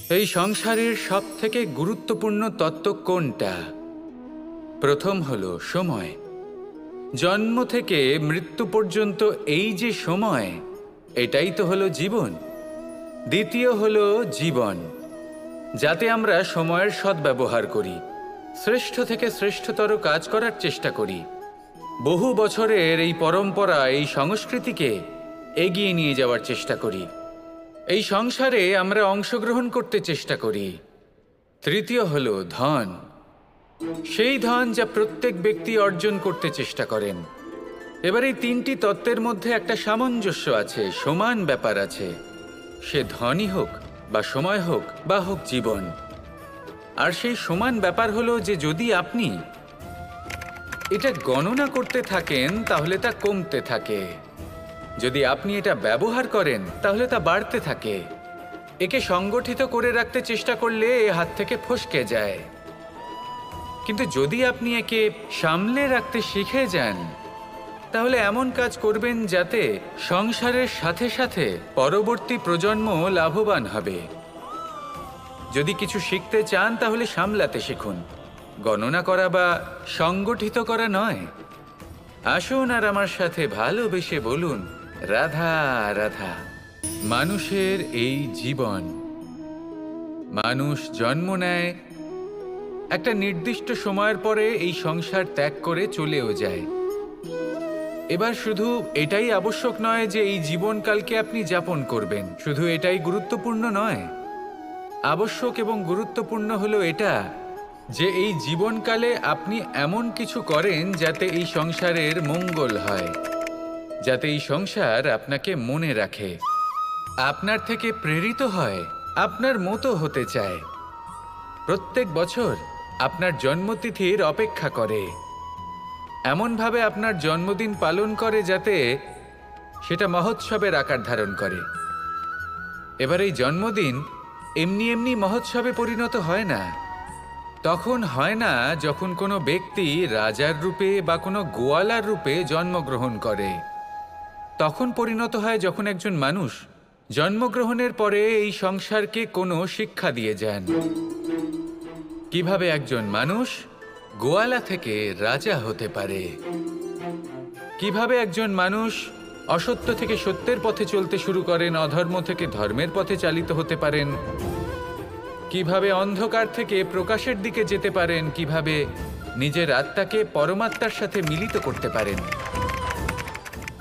এই সংসারের সবথেকে গুরুত্বপূর্ণ তত্ত্ব কোনটা? প্রথম হলো সময়। জন্ম থেকে মৃত্যু পর্যন্ত এই যে সময়, এটাই তো হলো জীবন। দ্বিতীয় হলো জীবন, যাতে আমরা সময়ের সদ্ব্যবহার করি, শ্রেষ্ঠ থেকে শ্রেষ্ঠতর কাজ করার চেষ্টা করি। বহু বছরের এই পরম্পরা, এই সংস্কৃতিকে এগিয়ে নিয়ে যাওয়ার চেষ্টা করি। এই সংসারে আমরা অংশগ্রহণ করতে চেষ্টা করি। তৃতীয় হলো ধন, সেই ধন যা প্রত্যেক ব্যক্তি অর্জন করতে চেষ্টা করেন। এবার এই তিনটি তত্ত্বের মধ্যে একটা সামঞ্জস্য আছে, সমান ব্যাপার আছে। সে ধনই হোক বা সময় হোক বা হোক জীবন। আর সেই সমান ব্যাপার হলো যে যদি আপনি এটা গণনা করতে থাকেন তাহলে তা কমতে থাকে, যদি আপনি এটা ব্যবহার করেন তাহলে তা বাড়তে থাকে। একে সংগঠিত করে রাখতে চেষ্টা করলে এ হাত থেকে ফসকে যায়, কিন্তু যদি আপনি একে সামলে রাখতে শিখে যান তাহলে এমন কাজ করবেন যাতে সংসারের সাথে সাথে পরবর্তী প্রজন্ম লাভবান হবে। যদি কিছু শিখতে চান তাহলে সামলাতে শিখুন, গণনা করা বা সংগঠিত করা নয়। আসুন আর আমার সাথে ভালোবেসে বলুন, রাধা রাধা। মানুষের এই জীবন, মানুষ জন্ম নেয়, একটা নির্দিষ্ট সময়ের পরে এই সংসার ত্যাগ করে চলেও যায়। এবার শুধু এটাই আবশ্যক নয় যে এই জীবনকালকে আপনি যাপন করবেন, শুধু এটাই গুরুত্বপূর্ণ নয়। আবশ্যক এবং গুরুত্বপূর্ণ হলো এটা যে এই জীবনকালে আপনি এমন কিছু করেন যাতে এই সংসারের মঙ্গল হয়, যাতে এই সংসার আপনাকে মনে রাখে, আপনার থেকে প্রেরিত হয়, আপনার মতো হতে চায়, প্রত্যেক বছর আপনার জন্মতিথির অপেক্ষা করে, এমনভাবে আপনার জন্মদিন পালন করে যাতে সেটা মহোৎসবের আকার ধারণ করে। এবার এই জন্মদিন এমনি এমনি মহোৎসবে পরিণত হয় না। তখন হয় না যখন কোনো ব্যক্তি রাজার রূপে বা কোনো গোয়ালার রূপে জন্মগ্রহণ করে। তখন পরিণত হয় যখন একজন মানুষ জন্মগ্রহণের পরে এই সংসারকে কোনো শিক্ষা দিয়ে যান, কিভাবে একজন মানুষ গোয়ালা থেকে রাজা হতে পারে, কিভাবে একজন মানুষ অসত্য থেকে সত্যের পথে চলতে শুরু করেন, অধর্ম থেকে ধর্মের পথে চালিত হতে পারেন, কিভাবে অন্ধকার থেকে প্রকাশের দিকে যেতে পারেন, কিভাবে নিজের আত্মাকে পরমাত্মার সাথে মিলিত করতে পারেন।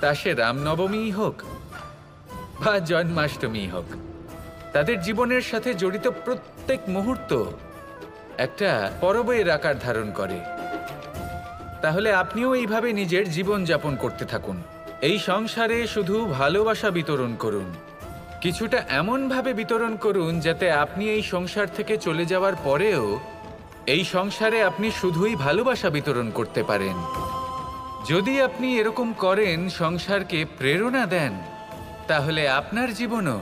তা সে রামনবমী হোক বা জন্মাষ্টমী হোক, তাদের জীবনের সাথে জড়িত প্রত্যেক মুহূর্ত একটা পরবের আকার ধারণ করে। তাহলে আপনিও এইভাবে নিজের জীবন যাপন করতে থাকুন। এই সংসারে শুধু ভালোবাসা বিতরণ করুন, কিছুটা এমনভাবে বিতরণ করুন যাতে আপনি এই সংসার থেকে চলে যাওয়ার পরেও এই সংসারে আপনি শুধুই ভালোবাসা বিতরণ করতে পারেন। যদি আপনি এরকম করেন, সংসারকে প্রেরণা দেন, তাহলে আপনার জীবনও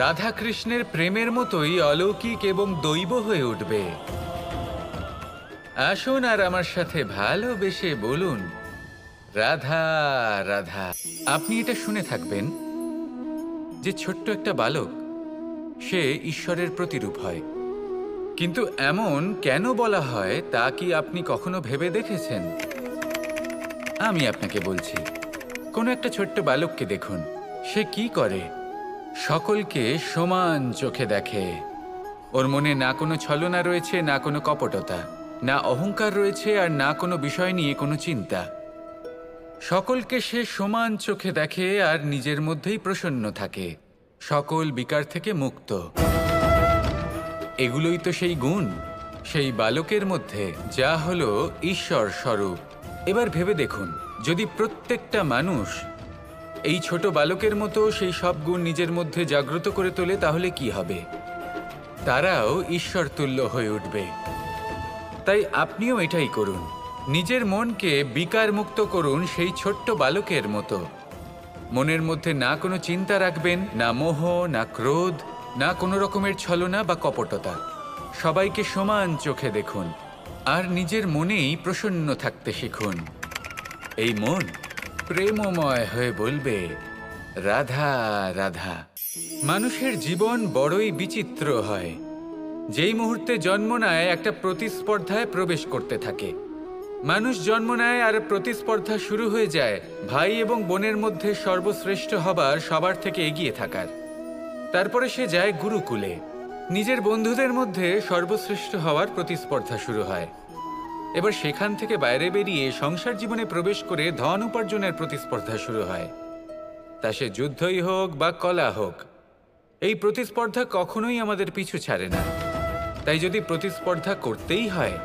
রাধা কৃষ্ণের প্রেমের মতোই অলৌকিক এবং দৈব হয়ে উঠবে। আসুন আর আমার সাথে ভালোবেসে বলুন, রাধা রাধা। আপনি এটা শুনে থাকবেন যে ছোট্ট একটা বালক সে ঈশ্বরের প্রতিরূপ হয়, কিন্তু এমন কেন বলা হয় তা কি আপনি কখনো ভেবে দেখেছেন? আমি আপনাকে বলছি, কোনো একটা ছোট্ট বালককে দেখুন, সে কি করে? সকলকে সমান চোখে দেখে। ওর মনে না কোনো ছলনা রয়েছে, না কোনো কপটতা, না অহংকার রয়েছে, আর না কোনো বিষয় নিয়ে কোনো চিন্তা। সকলকে সে সমান চোখে দেখে আর নিজের মধ্যেই প্রসন্ন থাকে, সকল বিকার থেকে মুক্ত। এগুলোই তো সেই গুণ সেই বালকের মধ্যে, যা হলো ঈশ্বর স্বরূপ। এবার ভেবে দেখুন, যদি প্রত্যেকটা মানুষ এই ছোট বালকের মতো সেই সব গুণ নিজের মধ্যে জাগ্রত করে তোলে, তাহলে কি হবে? তারাও ঈশ্বর তুল্য হয়ে উঠবে। তাই আপনিও এটাই করুন, নিজের মনকে বিকার মুক্ত করুন সেই ছোট্ট বালকের মতো। মনের মধ্যে না কোনো চিন্তা রাখবেন, না মোহ, না ক্রোধ, না কোনো রকমের ছলনা বা কপটতা। সবাইকে সমান চোখে দেখুন আর নিজের মনেই প্রসন্ন থাকতে শিখুন। এই মন প্রেমময় হয়ে বলবে, রাধা রাধা। মানুষের জীবন বড়ই বিচিত্র হয়। যেই মুহূর্তে জন্ম নেয় একটা প্রতিস্পর্ধায় প্রবেশ করতে থাকে। মানুষ জন্ম নেয় আর প্রতিস্পর্ধা শুরু হয়ে যায় ভাই এবং বোনের মধ্যে সর্বশ্রেষ্ঠ হবার, সবার থেকে এগিয়ে থাকার। তারপরে সে যায় গুরুকুলে। নিজের বন্ধুদের মধ্যে সর্বশ্রেষ্ঠ হওয়ার প্রতিস্পর্ধা শুরু হয়। এবার সেখান থেকে বাইরে বেরিয়ে সংসার জীবনে প্রবেশ করে ধন উপার্জনের প্রতিস্পর্ধা শুরু হয়। তা সে যুদ্ধই হোক বা কলা হোক, এই প্রতিস্পর্ধা কখনোই আমাদের পিছু ছাড়ে না। তাই যদি প্রতিস্পর্ধা করতেই হয়,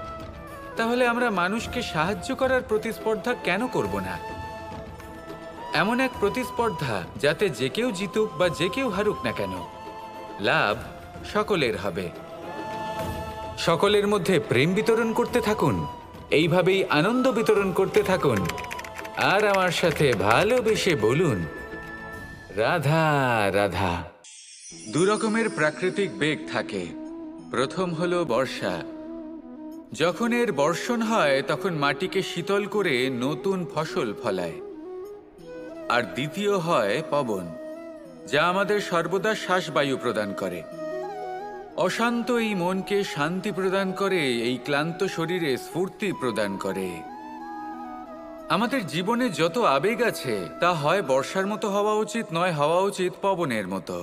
তাহলে আমরা মানুষকে সাহায্য করার প্রতিস্পর্ধা কেন করব না? এমন এক প্রতিস্পর্ধা যাতে যে কেউ জিতুক বা যে কেউ হারুক না কেন, লাভ সকলের হবে। সকলের মধ্যে প্রেম বিতরণ করতে থাকুন, এইভাবেই আনন্দ বিতরণ করতে থাকুন, আর আমার সাথে ভালোবেসে বলুন, রাধা রাধা। দু রকমের প্রাকৃতিক বেগ থাকে। প্রথম হলো বর্ষা। যখন এর বর্ষণ হয় তখন মাটিকে শীতল করে নতুন ফসল ফলায়। আর দ্বিতীয় হয় পবন, যা আমাদের সর্বদা শ্বাসবায়ু প্রদান করে। অশান্ত এই মনকে শান্তি প্রদান করে, এই ক্লান্ত শরীরে স্ফূর্তি প্রদান করে। আমাদের জীবনে যত আবেগ আছে তা হয় বর্ষার মতো হওয়া উচিত, নয় হওয়া উচিত পবনের মতো।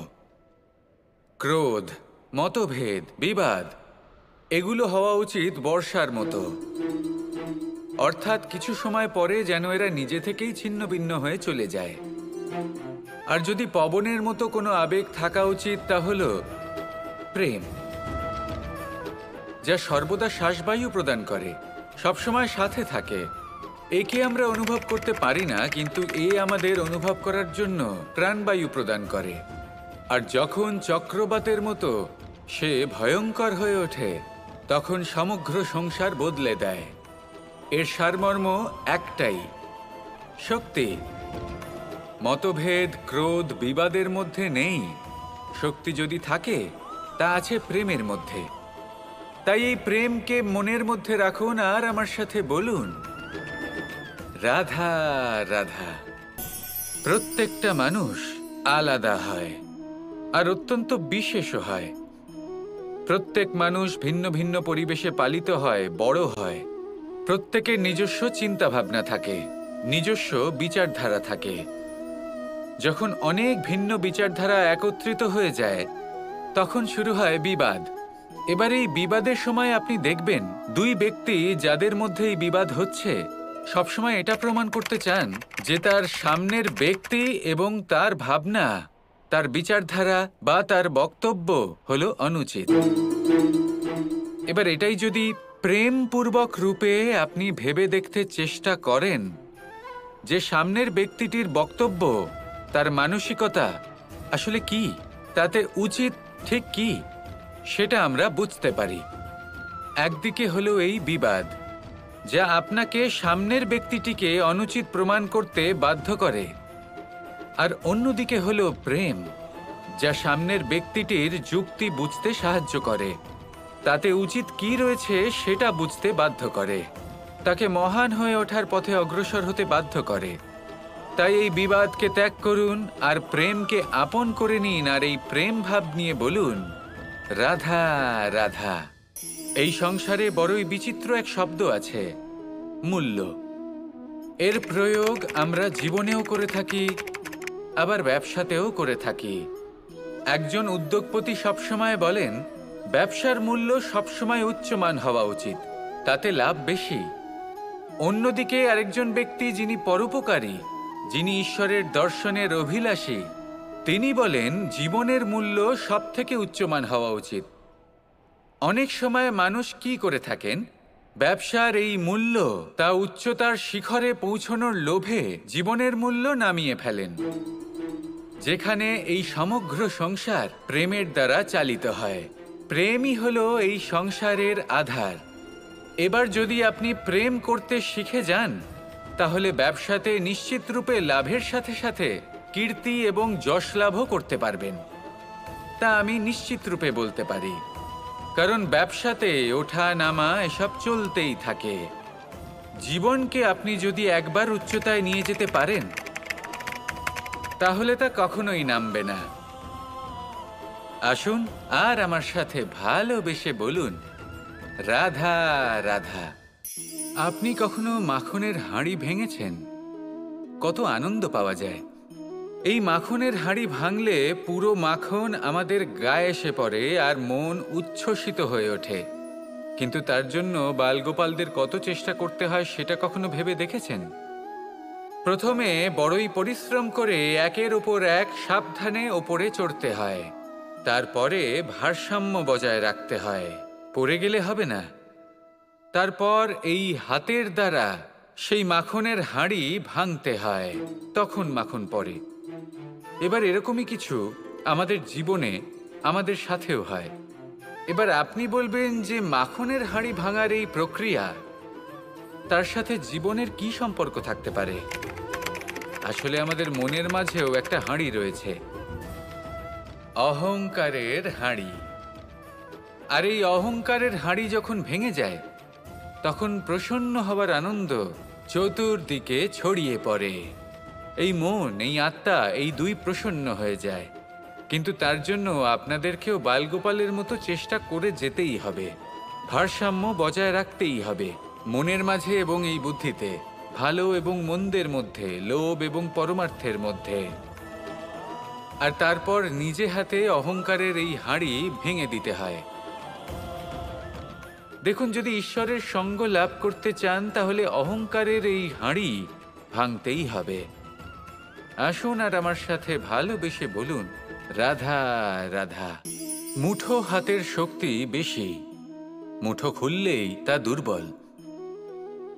ক্রোধ, মতভেদ, বিবাদ, এগুলো হওয়া উচিত বর্ষার মতো। অর্থাৎ কিছু সময় পরে যেন এরা নিজে থেকেই ছিন্ন ভিন্ন হয়ে চলে যায়। আর যদি পবনের মতো কোনো আবেগ থাকা উচিত, তা হল প্রেম, যা সর্বদা শ্বাসবায়ু প্রদান করে, সবসময় সাথে থাকে। একে আমরা অনুভব করতে পারি না, কিন্তু এ আমাদের অনুভব করার জন্য প্রাণবায়ু প্রদান করে। আর যখন চক্রবাতের মতো সে ভয়ঙ্কর হয়ে ওঠে, তখন সমগ্র সংসার বদলে দেয়। এর সারমর্ম একটাই, শক্তি। মতভেদ, ক্রোধ, বিবাদের মধ্যে নেই। শক্তি যদি থাকে, তা আছে প্রেমের মধ্যে। তাই এই প্রেমকে মনের মধ্যে রাখুন আর আমার সাথে বলুন, রাধা রাধা। প্রত্যেকটা মানুষ আলাদা হয় আর অত্যন্ত বিশেষও হয়। প্রত্যেক মানুষ ভিন্ন ভিন্ন পরিবেশে পালিত হয়, বড় হয়। প্রত্যেকের নিজস্ব চিন্তা ভাবনা থাকে, নিজস্ব বিচারধারা থাকে। যখন অনেক ভিন্ন বিচারধারা একত্রিত হয়ে যায়, তখন শুরু হয় বিবাদ। এবার এই বিবাদের সময় আপনি দেখবেন, দুই ব্যক্তি যাদের মধ্যে এই বিবাদ হচ্ছে, সবসময় এটা প্রমাণ করতে চান যে তার সামনের ব্যক্তি এবং তার ভাবনা, তার বিচারধারা বা তার বক্তব্য হলো অনুচিত। এবার এটাই যদি প্রেমপূর্বক রূপে আপনি ভেবে দেখতে চেষ্টা করেন যে সামনের ব্যক্তিটির বক্তব্য, তার মানসিকতা আসলে কি, তাতে উচিত ঠিক কি, সেটা আমরা বুঝতে পারি। একদিকে হলো এই বিবাদ, যা আপনাকে সামনের ব্যক্তিটিকে অনুচিত প্রমাণ করতে বাধ্য করে। আর অন্যদিকে হলো প্রেম, যা সামনের ব্যক্তিটির যুক্তি বুঝতে সাহায্য করে, তাতে উচিত কি রয়েছে সেটা বুঝতে বাধ্য করে, তাকে মহান হয়ে ওঠার পথে অগ্রসর হতে বাধ্য করে। তাই এই বিবাদকে ত্যাগ করুন আর প্রেমকে আপন করে নিন, আর এই প্রেম ভাব নিয়ে বলুন, রাধা রাধা। এই সংসারে বড়ই বিচিত্র এক শব্দ আছে, মূল্য। এর প্রয়োগ আমরা জীবনেও করে থাকি, আবার ব্যবসাতেও করে থাকি। একজন উদ্যোগপতি সবসময় বলেন, ব্যবসার মূল্য সবসময় উচ্চমান হওয়া উচিত, তাতে লাভ বেশি। অন্যদিকে আরেকজন ব্যক্তি যিনি পরোপকারী, যিনি ঈশ্বরের দর্শনের অভিলাষী, তিনি বলেন জীবনের মূল্য সব থেকে উচ্চমান হওয়া উচিত। অনেক সময় মানুষ কি করে থাকেন, ব্যবসার এই মূল্য, তা উচ্চতার শিখরে পৌঁছনোর লোভে জীবনের মূল্য নামিয়ে ফেলেন। যেখানে এই সমগ্র সংসার প্রেমের দ্বারা চালিত হয়। প্রেমই হলো এই সংসারের আধার। এবার যদি আপনি প্রেম করতে শিখে যান, তাহলে ব্যবসাতে নিশ্চিত রূপে লাভের সাথে সাথে কীর্তি এবং যশ লাভও করতে পারবেন। তা আমি নিশ্চিত রূপে বলতে পারি, কারণ ব্যবসাতে ওঠা নামা এসব চলতেই থাকে। জীবনকে আপনি যদি একবার উচ্চতায় নিয়ে যেতে পারেন, তাহলে তা কখনোই নামবে না। আসুন আর আমার সাথে ভালোবেসে বলুন, রাধা রাধা। আপনি কখনো মাখনের হাঁড়ি ভেঙেছেন? কত আনন্দ পাওয়া যায়! এই মাখনের হাঁড়ি ভাঙলে পুরো মাখন আমাদের গায়ে এসে পড়ে আর মন উচ্ছ্বসিত হয়ে ওঠে। কিন্তু তার জন্য বালগোপালদের কত চেষ্টা করতে হয় সেটা কখনো ভেবে দেখেছেন? প্রথমে বড়ই পরিশ্রম করে একের ওপর এক সাবধানে ওপরে চড়তে হয়। তারপরে ভারসাম্য বজায় রাখতে হয়, পড়ে গেলে হবে না। তারপর এই হাতের দ্বারা সেই মাখনের হাঁড়ি ভাঙতে হয়, তখন মাখন পড়ে। এবার এরকমই কিছু আমাদের জীবনে আমাদের সাথেও হয়। এবার আপনি বলবেন যে মাখনের হাঁড়ি ভাঙার এই প্রক্রিয়া, তার সাথে জীবনের কি সম্পর্ক থাকতে পারে? আসলে আমাদের মনের মাঝেও একটা হাঁড়ি রয়েছে, অহংকারের হাঁড়ি। আর এই অহংকারের হাঁড়ি যখন ভেঙে যায়, তখন প্রসন্ন হবার আনন্দ চতুর্দিকে ছড়িয়ে পড়ে। এই মন, এই আত্মা, এই দুই প্রসন্ন হয়ে যায়। কিন্তু তার জন্য আপনাদেরকেও বালগোপালের মতো চেষ্টা করে যেতেই হবে, ভারসাম্য বজায় রাখতেই হবে মনের মাঝে এবং এই বুদ্ধিতে, ভালো এবং মন্দের মধ্যে, লোভ এবং পরমার্থের মধ্যে। আর তারপর নিজে হাতে অহংকারের এই হাঁড়ি ভেঙে দিতে হয়। দেখুন, যদি ঈশ্বরের সঙ্গ লাভ করতে চান তাহলে অহংকারের এই হাঁড়ি ভাঙতেই হবে। আসুন আর আমার সাথে ভালোবেসে বলুন, রাধা রাধা। মুঠো হাতের শক্তি বেশি, মুঠো খুললেই তা দুর্বল।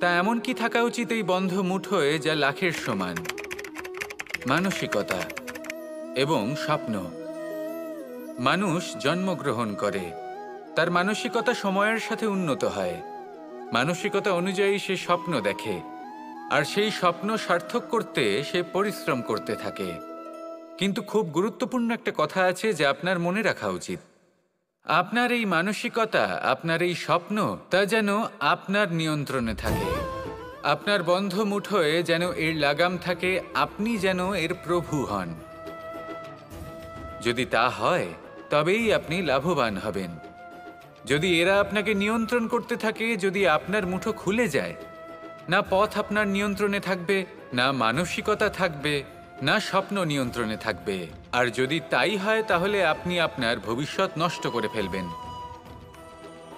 তা এমন কি থাকা উচিত এই বন্ধ মুঠোয় যা লাখের সমান? মানসিকতা এবং স্বপ্ন। মানুষ জন্মগ্রহণ করে, তার মানসিকতা সময়ের সাথে উন্নত হয়। মানসিকতা অনুযায়ী সে স্বপ্ন দেখে, আর সেই স্বপ্ন সার্থক করতে সে পরিশ্রম করতে থাকে। কিন্তু খুব গুরুত্বপূর্ণ একটা কথা আছে যা আপনার মনে রাখা উচিত। আপনার এই মানসিকতা, আপনার এই স্বপ্ন, তা যেন আপনার নিয়ন্ত্রণে থাকে। আপনার বন্ধ মুঠোয় যেন এর লাগাম থাকে, আপনি যেন এর প্রভু হন। যদি তা হয় তবেই আপনি লাভবান হবেন। যদি এরা আপনাকে নিয়ন্ত্রণ করতে থাকে, যদি আপনার মুঠো খুলে যায়, না পথ আপনার নিয়ন্ত্রণে থাকবে, না মানসিকতা থাকবে, না স্বপ্ন নিয়ন্ত্রণে থাকবে। আর যদি তাই হয় তাহলে আপনি আপনার ভবিষ্যৎ নষ্ট করে ফেলবেন।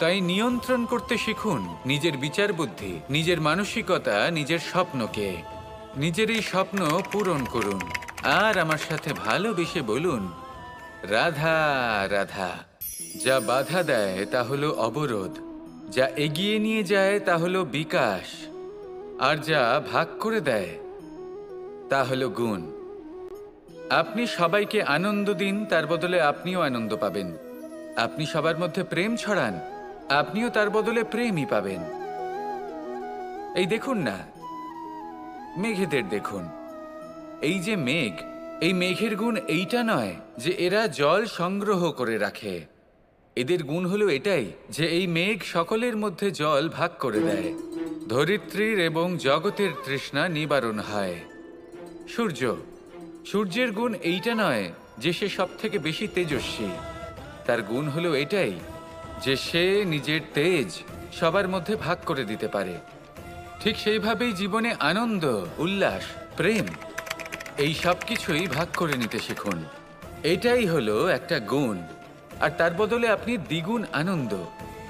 তাই নিয়ন্ত্রণ করতে শিখুন নিজের বিচার বুদ্ধি, নিজের মানসিকতা, নিজের স্বপ্নকে। নিজের এই স্বপ্ন পূরণ করুন আর আমার সাথে ভালোবেসে বলুন, রাধা রাধা। যা বাধা দেয় তা হলো অবরোধ, যা এগিয়ে নিয়ে যায় তা হলো বিকাশ, আর যা ভাগ করে দেয় তা হলো গুণ। আপনি সবাইকে আনন্দ দিন, তার বদলে আপনিও আনন্দ পাবেন। আপনি সবার মধ্যে প্রেম ছড়ান, আপনিও তার বদলে প্রেমই পাবেন। এই দেখুন না, মেঘেদের দেখুন। এই যে মেঘ, এই মেঘের গুণ এইটা নয় যে এরা জল সংগ্রহ করে রাখে। এদের গুণ হলো এটাই যে এই মেঘ সকলের মধ্যে জল ভাগ করে দেয়। ধরিত্রীর এবং জগতের তৃষ্ণা নিবারণ হয়। সূর্য, সূর্যের গুণ এইটা নয় যে সে সব থেকে বেশি তেজস্বী। তার গুণ হলো এটাই যে সে নিজের তেজ সবার মধ্যে ভাগ করে দিতে পারে। ঠিক সেইভাবেই জীবনে আনন্দ, উল্লাস, প্রেম, এই সব কিছুই ভাগ করে নিতে শিখুন। এটাই হলো একটা গুণ। আর তার বদলে আপনি দ্বিগুণ আনন্দ,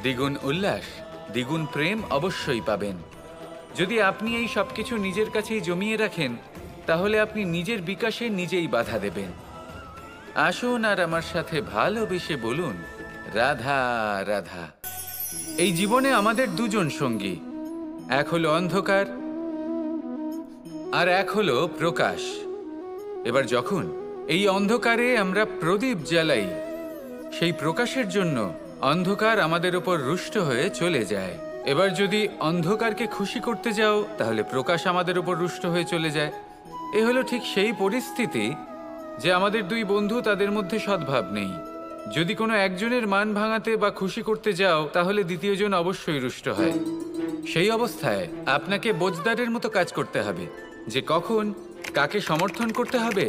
দ্বিগুণ উল্লাস, দ্বিগুণ প্রেম অবশ্যই পাবেন। যদি আপনি এই সব কিছু নিজের কাছেই জমিয়ে রাখেন, তাহলে আপনি নিজের বিকাশে নিজেই বাধা দেবেন। আসুন আর আমার সাথে ভালোবেসে বলুন, রাধা রাধা। এই জীবনে আমাদের দুজন সঙ্গী, এক হলো অন্ধকার আর এক হলো প্রকাশ। এবার যখন এই অন্ধকারে আমরা প্রদীপ জ্বালাই, সেই প্রকাশের জন্য অন্ধকার আমাদের উপর রুষ্ট হয়ে চলে যায়। এবার যদি অন্ধকারকে খুশি করতে যাও, তাহলে প্রকাশ আমাদের উপর রুষ্ট হয়ে চলে যায়। এ হলো ঠিক সেই পরিস্থিতি যে আমাদের দুই বন্ধু, তাদের মধ্যে সদ্ভাব নেই। যদি কোনো একজনের মান ভাঙাতে বা খুশি করতে যাও, তাহলে দ্বিতীয়জন অবশ্যই রুষ্ট হয়। সেই অবস্থায় আপনাকে বোঝদারের মতো কাজ করতে হবে যে কখন কাকে সমর্থন করতে হবে,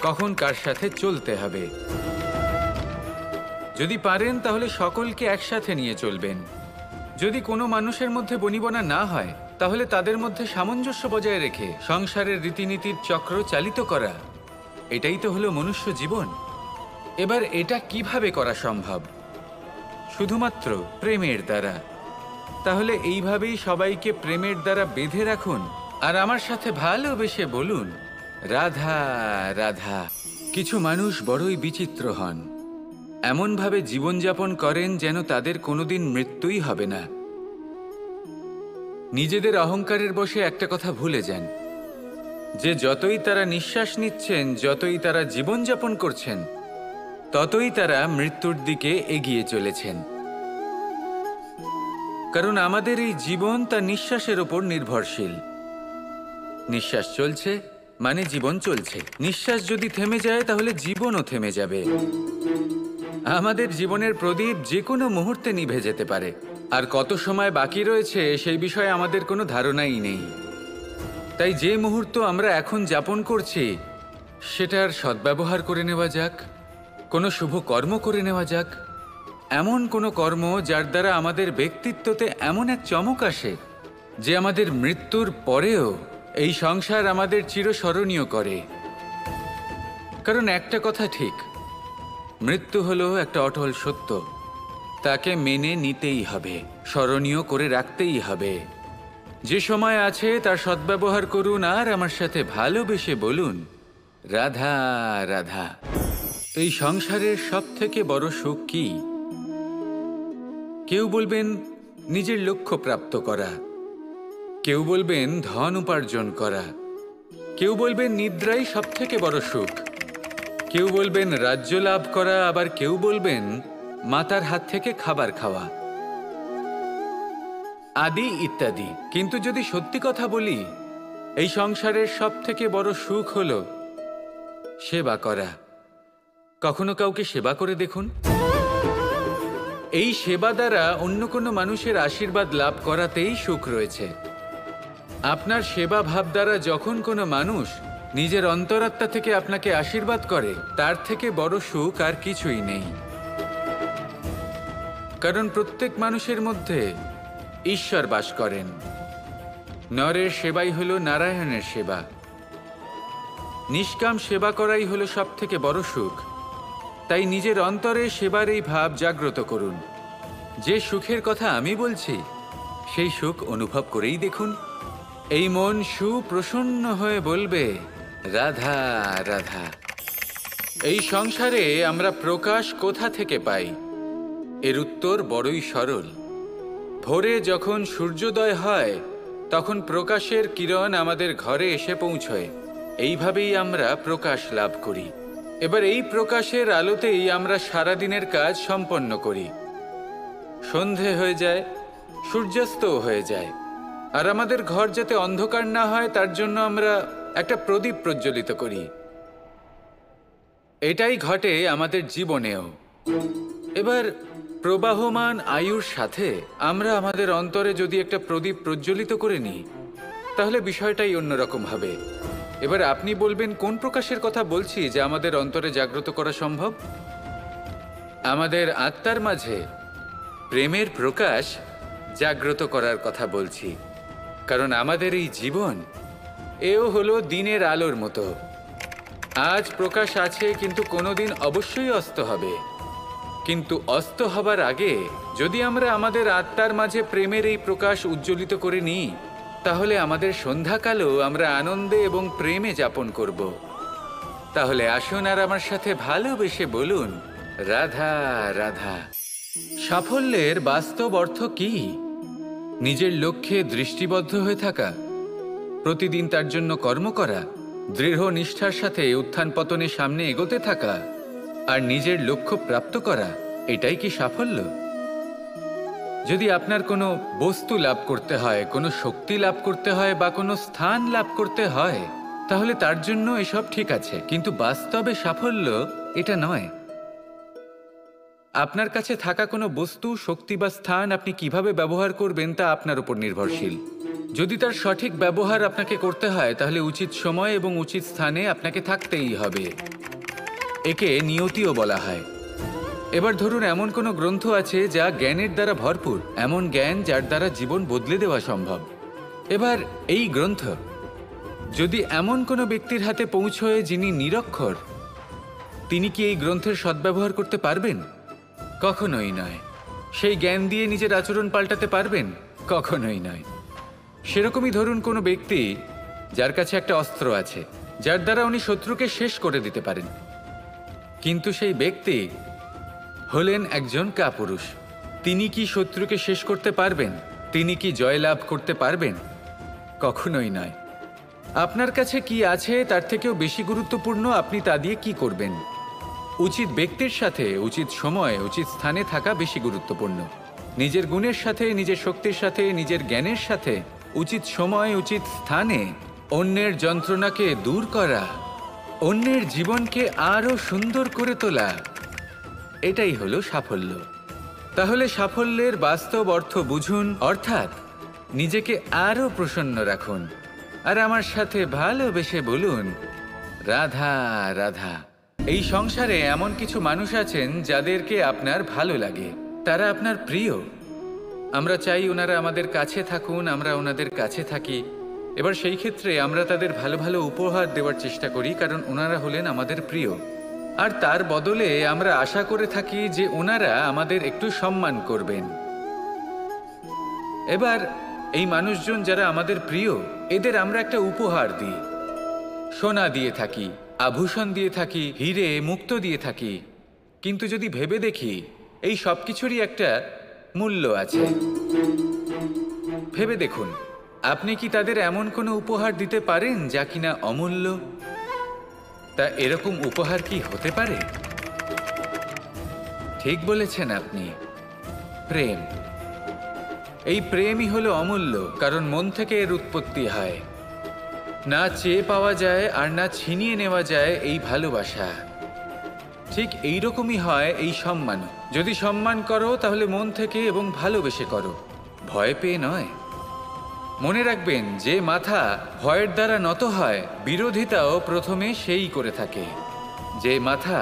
কখন কার সাথে চলতে হবে। যদি পারেন তাহলে সকলকে একসাথে নিয়ে চলবেন। যদি কোনো মানুষের মধ্যে বনিবনা না হয় তাহলে তাদের মধ্যে সামঞ্জস্য বজায় রেখে সংসারের রীতিনীতির চক্র চালিত করা, এটাই তো হলো মনুষ্য জীবন। এবার এটা কিভাবে করা সম্ভব? শুধুমাত্র প্রেমের দ্বারা। তাহলে এইভাবেই সবাইকে প্রেমের দ্বারা বেঁধে রাখুন আর আমার সাথে ভালোবেসে বলুন, রাধা রাধা। কিছু মানুষ বড়ই বিচিত্র হন, এমনভাবে জীবনযাপন করেন যেন তাদের কোনোদিন মৃত্যুই হবে না। নিজেদের অহংকারের বশে একটা কথা ভুলে যান, যে যতই তারা নিঃশ্বাস নিচ্ছেন, যতই তারা জীবনযাপন করছেন, ততই তারা মৃত্যুর দিকে এগিয়ে চলেছেন। কারণ আমাদের এই জীবন তার নিঃশ্বাসের ওপর নির্ভরশীল। নিঃশ্বাস চলছে মানে জীবন চলছে। নিঃশ্বাস যদি থেমে যায় তাহলে জীবনও থেমে যাবে। আমাদের জীবনের প্রদীপ যে কোনো মুহূর্তে নিভে যেতে পারে, আর কত সময় বাকি রয়েছে সেই বিষয়ে আমাদের কোনো ধারণাই নেই। তাই যে মুহূর্ত আমরা এখন যাপন করছি সেটার সদ্ব্যবহার করে নেওয়া যাক, কোনো শুভ কর্ম করে নেওয়া যাক, এমন কোনো কর্ম যার দ্বারা আমাদের ব্যক্তিত্বতে এমন এক চমক আসে যে আমাদের মৃত্যুর পরেও এই সংসার আমাদের চিরস্মরণীয় করে। কারণ একটা কথা ঠিক, মৃত্যু হলো একটা অটল সত্য, তাকে মেনে নিতেই হবে, স্মরণীয় করে রাখতেই হবে। যে সময় আছে তার সদ্ব্যবহার করুন আর আমার সাথে ভালোবেসে বলুন, রাধা রাধা। এই সংসারের সবথেকে বড় সুখ কি? কেউ বলবেন নিজের লক্ষ্য প্রাপ্ত করা, কেউ বলবেন ধন উপার্জন করা, কেউ বলবেন নিদ্রাই সবথেকে বড় সুখ, কেউ বলবেন রাজ্য লাভ করা, আবার কেউ বলবেন মাতার হাত থেকে খাবার খাওয়া, আদি ইত্যাদি। কিন্তু যদি সত্যি কথা বলি, এই সংসারের সবথেকে বড় সুখ হলো সেবা করা। কখনো কাউকে সেবা করে দেখুন। এই সেবা দ্বারা অন্য কোনো মানুষের আশীর্বাদ লাভ করাতেই সুখ রয়েছে। আপনার সেবা ভাব দ্বারা যখন কোনো মানুষ নিজের অন্তরাত্মা থেকে আপনাকে আশীর্বাদ করে, তার থেকে বড় সুখ আর কিছুই নেই। কারণ প্রত্যেক মানুষের মধ্যে ঈশ্বর বাস করেন। নরের সেবাই হলো নারায়ণের সেবা। নিষ্কাম সেবা করাই হলো সব থেকে বড় সুখ। তাই নিজের অন্তরে সেবার এই ভাব জাগ্রত করুন। যে সুখের কথা আমি বলছি সেই সুখ অনুভব করেই দেখুন। এই মন সুপ্রসন্ন হয়ে বলবে, রাধা রাধা। এই সংসারে আমরা প্রকাশ কোথা থেকে পাই? এর উত্তর বড়ই সরল। ভোরে যখন সূর্যোদয় হয় তখন প্রকাশের কিরণ আমাদের ঘরে এসে পৌঁছয়। এইভাবেই আমরা প্রকাশ লাভ করি। এবার এই প্রকাশের আলোতেই আমরা সারাদিনের কাজ সম্পন্ন করি। সন্ধে হয়ে যায়, সূর্যাস্তও হয়ে যায়। আর আমাদের ঘর যাতে অন্ধকার না হয় তার জন্য আমরা একটা প্রদীপ প্রজ্বলিত করি। এটাই ঘটে আমাদের জীবনেও। এবার প্রবাহমান আয়ুর সাথে আমরা আমাদের অন্তরে যদি একটা প্রদীপ প্রজ্বলিত করে নিই তাহলে বিষয়টাই অন্যরকম হবে। এবার আপনি বলবেন কোন প্রকাশের কথা বলছি যা আমাদের অন্তরে জাগ্রত করা সম্ভব? আমাদের আত্মার মাঝে প্রেমের প্রকাশ জাগ্রত করার কথা বলছি। কারণ আমাদের এই জীবন এও হলো দিনের আলোর মতো। আজ প্রকাশ আছে কিন্তু কোনোদিন অবশ্যই অস্ত হবে। কিন্তু অস্ত হবার আগে যদি আমরা আমাদের আত্মার মাঝে প্রেমের এই প্রকাশ উজ্জ্বলিত করে নিই তাহলে আমাদের সন্ধ্যাকালও আমরা আনন্দে এবং প্রেমে যাপন করব। তাহলে আসুন আর আমার সাথে ভালোবেসে বলুন, রাধা রাধা। সাফল্যের বাস্তব অর্থ কি? নিজের লক্ষ্যে দৃষ্টিবদ্ধ হয়ে থাকা, প্রতিদিন তার জন্য কর্ম করা, দৃঢ় নিষ্ঠার সাথে উত্থান পতনের সামনে এগোতে থাকা আর নিজের লক্ষ্য প্রাপ্ত করা, এটাই কি সাফল্য? যদি আপনার কোনো বস্তু লাভ করতে হয়, কোনো শক্তি লাভ করতে হয় বা কোনো স্থান লাভ করতে হয় তাহলে তার জন্য এসব ঠিক আছে, কিন্তু বাস্তবে সাফল্য এটা নয়। আপনার কাছে থাকা কোনো বস্তু, শক্তি বা স্থান আপনি কিভাবে ব্যবহার করবেন তা আপনার উপর নির্ভরশীল। যদি তার সঠিক ব্যবহার আপনাকে করতে হয় তাহলে উচিত সময় এবং উচিত স্থানে আপনাকে থাকতেই হবে। একে নিয়তিও বলা হয়। এবার ধরুন এমন কোনো গ্রন্থ আছে যা জ্ঞানের দ্বারা ভরপুর, এমন জ্ঞান যার দ্বারা জীবন বদলে দেওয়া সম্ভব। এবার এই গ্রন্থ যদি এমন কোনো ব্যক্তির হাতে পৌঁছয় যিনি নিরক্ষর, তিনি কি এই গ্রন্থের সদ্ব্যবহার করতে পারবেন? কখনোই নয়। সেই জ্ঞান দিয়ে নিজের আচরণ পাল্টাতে পারবেন? কখনোই নয়। সেরকমই ধরুন কোনো ব্যক্তি যার কাছে একটা অস্ত্র আছে, যার দ্বারা উনি শত্রুকে শেষ করে দিতে পারেন, কিন্তু সেই ব্যক্তি হলেন একজন কাপুরুষ। তিনি কি শত্রুকে শেষ করতে পারবেন? তিনি কি জয়লাভ করতে পারবেন? কখনোই নয়। আপনার কাছে কি আছে তার থেকেও বেশি গুরুত্বপূর্ণ আপনি তা দিয়ে কি করবেন। উচিত ব্যক্তির সাথে উচিত সময় উচিত স্থানে থাকা বেশি গুরুত্বপূর্ণ। নিজের গুণের সাথে, নিজের শক্তির সাথে, নিজের জ্ঞানের সাথে উচিত সময় উচিত স্থানে অন্যের যন্ত্রণাকে দূর করা, অন্যের জীবনকে আরও সুন্দর করে তোলা, এটাই হলো সাফল্য। তাহলে সাফল্যের বাস্তব অর্থ বুঝুন, অর্থাৎ নিজেকে আরও প্রসন্ন রাখুন। আর আমার সাথে ভালোবেসে বলুন, রাধা রাধা। এই সংসারে এমন কিছু মানুষ আছেন যাদেরকে আপনার ভালো লাগে, তারা আপনার প্রিয়। আমরা চাই ওনারা আমাদের কাছে থাকুন, আমরা ওনাদের কাছে থাকি। এবার সেই ক্ষেত্রে আমরা তাদের ভালো ভালো উপহার দেওয়ার চেষ্টা করি, কারণ ওনারা হলেন আমাদের প্রিয়। আর তার বদলে আমরা আশা করে থাকি যে ওনারা আমাদের একটু সম্মান করবেন। এবার এই মানুষজন যারা আমাদের প্রিয়, এদের আমরা একটা উপহার দিই। সোনা দিয়ে থাকি, আভূষণ দিয়ে থাকি, হিরে মুক্ত দিয়ে থাকি। কিন্তু যদি ভেবে দেখি, এই সব কিছুরই একটা মূল্য আছে। ভেবে দেখুন, আপনি কি তাদের এমন কোনো উপহার দিতে পারেন যা কিনা অমূল্য? তা এরকম উপহার কি হতে পারে? ঠিক বলেছেন আপনি, প্রেম। এই প্রেমই হলো অমূল্য, কারণ মন থেকে এর উৎপত্তি হয়। না চেয়ে পাওয়া যায় আর না ছিনিয়ে নেওয়া যায় এই ভালোবাসা। ঠিক এই রকমই হয় এই সম্মান। যদি সম্মান করো তাহলে মন থেকে এবং ভালোবেসে করো, ভয় পেয়ে নয়। মনে রাখবেন, যে মাথা ভয়ের দ্বারা নত হয়, বিরোধিতাও প্রথমে সেই করে থাকে। যে মাথা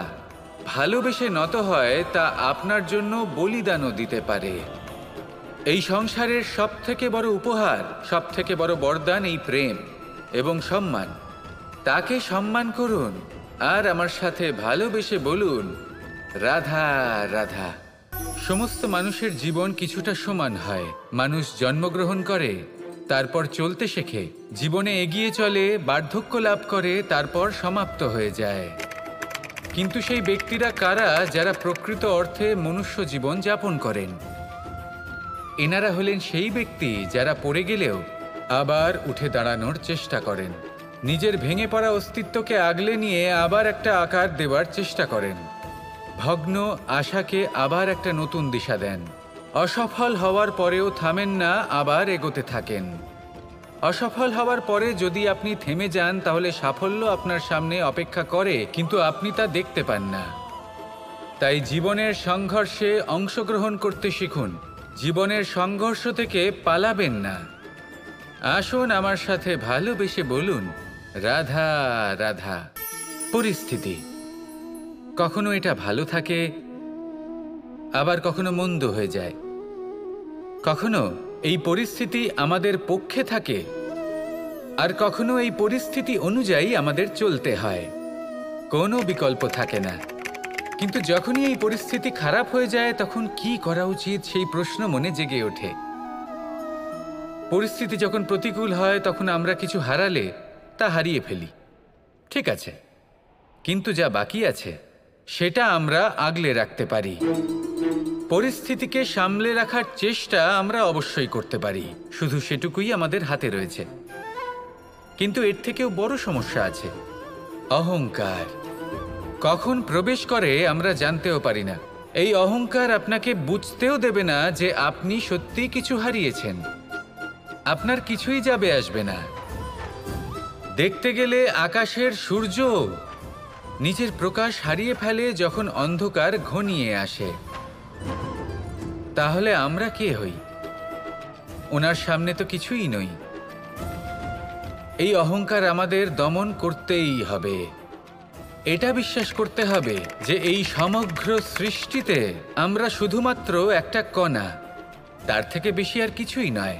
ভালোবেসে নত হয় তা আপনার জন্য বলিদানও দিতে পারে। এই সংসারের সব থেকে বড় উপহার, সব থেকে বড় বরদান এই প্রেম এবং সম্মান। তাকে সম্মান করুন আর আমার সাথে ভালোবেসে বলুন, রাধা রাধা। সমস্ত মানুষের জীবন কিছুটা সমান হয়। মানুষ জন্মগ্রহণ করে, তারপর চলতে শেখে, জীবনে এগিয়ে চলে, বার্ধক্য লাভ করে, তারপর সমাপ্ত হয়ে যায়। কিন্তু সেই ব্যক্তিরা কারা যারা প্রকৃত অর্থে মনুষ্য জীবন যাপন করেন? এনারা হলেন সেই ব্যক্তি যারা পড়ে গেলেও আবার উঠে দাঁড়ানোর চেষ্টা করেন, নিজের ভেঙে পড়া অস্তিত্বকে আগলে নিয়ে আবার একটা আকার দেওয়ার চেষ্টা করেন, ভগ্ন আশাকে আবার একটা নতুন দিশা দেন। অসফল হওয়ার পরেও থামেন না, আবার এগোতে থাকেন। অসফল হওয়ার পরে যদি আপনি থেমে যান তাহলে সাফল্য আপনার সামনে অপেক্ষা করে, কিন্তু আপনি তা দেখতে পান না। তাই জীবনের সংঘর্ষে অংশগ্রহণ করতে শিখুন। জীবনের সংঘর্ষ থেকে পালাবেন না। আসুন আমার সাথে ভালোবেসে বলুন, রাধা রাধা। পরিস্থিতি কখনো এটা ভালো থাকে, আবার কখনো মন্দ হয়ে যায়। কখনো এই পরিস্থিতি আমাদের পক্ষে থাকে, আর কখনো এই পরিস্থিতি অনুযায়ী আমাদের চলতে হয়। কোনো বিকল্প থাকে না। কিন্তু যখনই এই পরিস্থিতি খারাপ হয়ে যায় তখন কি করা উচিত সেই প্রশ্ন মনে জেগে ওঠে। পরিস্থিতি যখন প্রতিকূল হয় তখন আমরা কিছু হারালে তা হারিয়ে ফেলি, ঠিক আছে, কিন্তু যা বাকি আছে সেটা আমরা আগলে রাখতে পারি। পরিস্থিতিকে সামলে রাখার চেষ্টা আমরা অবশ্যই করতে পারি, শুধু সেটুকুই আমাদের হাতে রয়েছে। কিন্তু এর থেকেও বড় সমস্যা আছে, অহংকার। কখন প্রবেশ করে আমরা জানতেও পারি না। এই অহংকার আপনাকে বুঝতেও দেবে না যে আপনি সত্যি কিছু হারিয়েছেন। আপনার কিছুই যাবে আসবে না। দেখতে গেলে আকাশের সূর্য নিজের প্রকাশ হারিয়ে ফেলে যখন অন্ধকার ঘনিয়ে আসে। তাহলে আমরা কে হই? ওনার সামনে তো কিছুই নই। এই অহংকার আমাদের দমন করতেই হবে। এটা বিশ্বাস করতে হবে যে এই সমগ্র সৃষ্টিতে আমরা শুধুমাত্র একটা কণা, তার থেকে বেশি আর কিছুই নয়।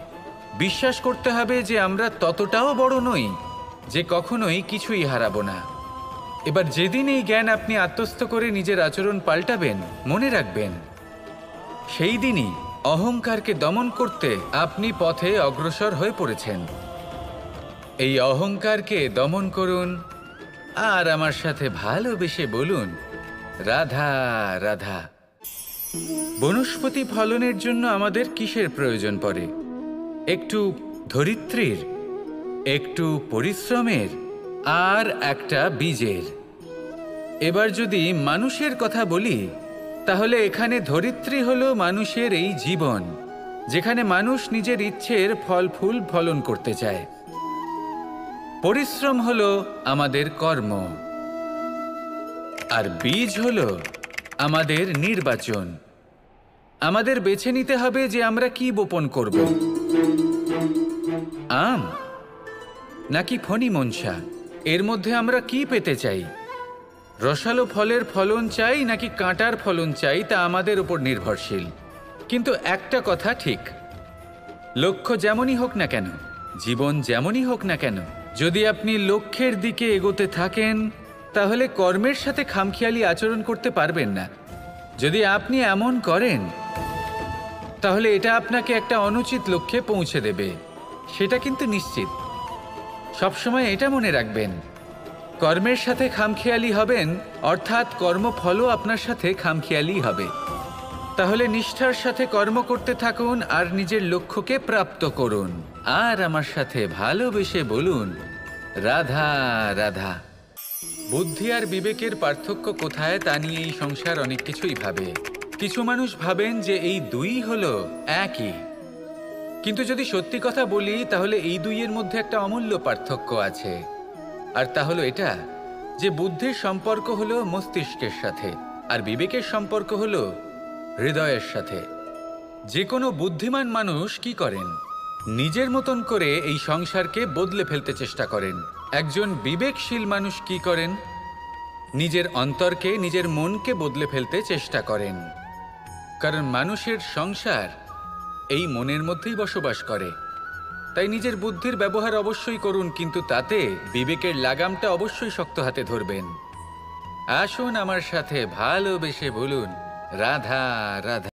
বিশ্বাস করতে হবে যে আমরা ততটাও বড় নই যে কখনোই কিছুই হারাবো না। এবার যেদিন এই জ্ঞান আপনি আত্মস্থ করে নিজের আচরণ পাল্টাবেন, মনে রাখবেন সেই দিনই অহংকারকে দমন করতে আপনি পথে অগ্রসর হয়ে পড়েছেন। এই অহংকারকে দমন করুন আর আমার সাথে ভালোবেসে বলুন, রাধা রাধা। বনস্পতি ফলনের জন্য আমাদের কিসের প্রয়োজন পড়ে? একটু ধরিত্রীর, একটু পরিশ্রমের, আর একটা বীজের। এবার যদি মানুষের কথা বলি, তাহলে এখানে ধরিত্রী হলো মানুষের এই জীবন, যেখানে মানুষ নিজের ইচ্ছের ফল ফুল ফলন করতে চায়। পরিশ্রম হলো আমাদের কর্ম, আর বীজ হলো আমাদের নির্বাচন। আমাদের বেছে নিতে হবে যে আমরা কি বপন করব, আম নাকি ফণি মনসা। এর মধ্যে আমরা কি পেতে চাই? রসালো ফলের ফলন চাই নাকি কাঁটার ফলন চাই, তা আমাদের উপর নির্ভরশীল। কিন্তু একটা কথা ঠিক, লক্ষ্য যেমনই হোক না কেন, জীবন যেমনই হোক না কেন, যদি আপনি লক্ষ্যের দিকে এগোতে থাকেন তাহলে কর্মের সাথে খামখেয়ালি আচরণ করতে পারবেন না। যদি আপনি এমন করেন তাহলে এটা আপনাকে একটা অনুচিত লক্ষ্যে পৌঁছে দেবে, সেটা কিন্তু নিশ্চিত। সবসময় এটা মনে রাখবেন, কর্মের সাথে খামখেয়ালি হবেন অর্থাৎ কর্মফলও আপনার সাথে খামখেয়ালি হবে। তাহলে নিষ্ঠার সাথে কর্ম করতে থাকুন আর নিজের লক্ষ্যকে প্রাপ্ত করুন। আর আমার সাথে ভালোবেসে বলুন, রাধা রাধা। বুদ্ধি আর বিবেকের পার্থক্য কোথায় তা নিয়ে এই সংসার অনেক কিছুই ভাবে। কিছু মানুষ ভাবেন যে এই দুই হলো একই, কিন্তু যদি সত্যি কথা বলি তাহলে এই দুইয়ের মধ্যে একটা অমূল্য পার্থক্য আছে। আর তা হলো এটা যে বুদ্ধির সম্পর্ক হলো মস্তিষ্কের সাথে আর বিবেকের সম্পর্ক হলো হৃদয়ের সাথে। যে কোনো বুদ্ধিমান মানুষ কি করেন? নিজের মতন করে এই সংসারকে বদলে ফেলতে চেষ্টা করেন। একজন বিবেকশীল মানুষ কি করেন? নিজের অন্তরকে, নিজের মনকে বদলে ফেলতে চেষ্টা করেন। কারণ মানুষের সংসার এই মনের মধ্যেই বসবাস করে। তাই নিজের বুদ্ধির ব্যবহার অবশ্যই করুন, কিন্তু তাতে বিবেকের লাগামটা অবশ্যই শক্ত হাতে ধরবেন। আসুন আমার সাথে ভালোবেসে বলুন, রাধা রাধা।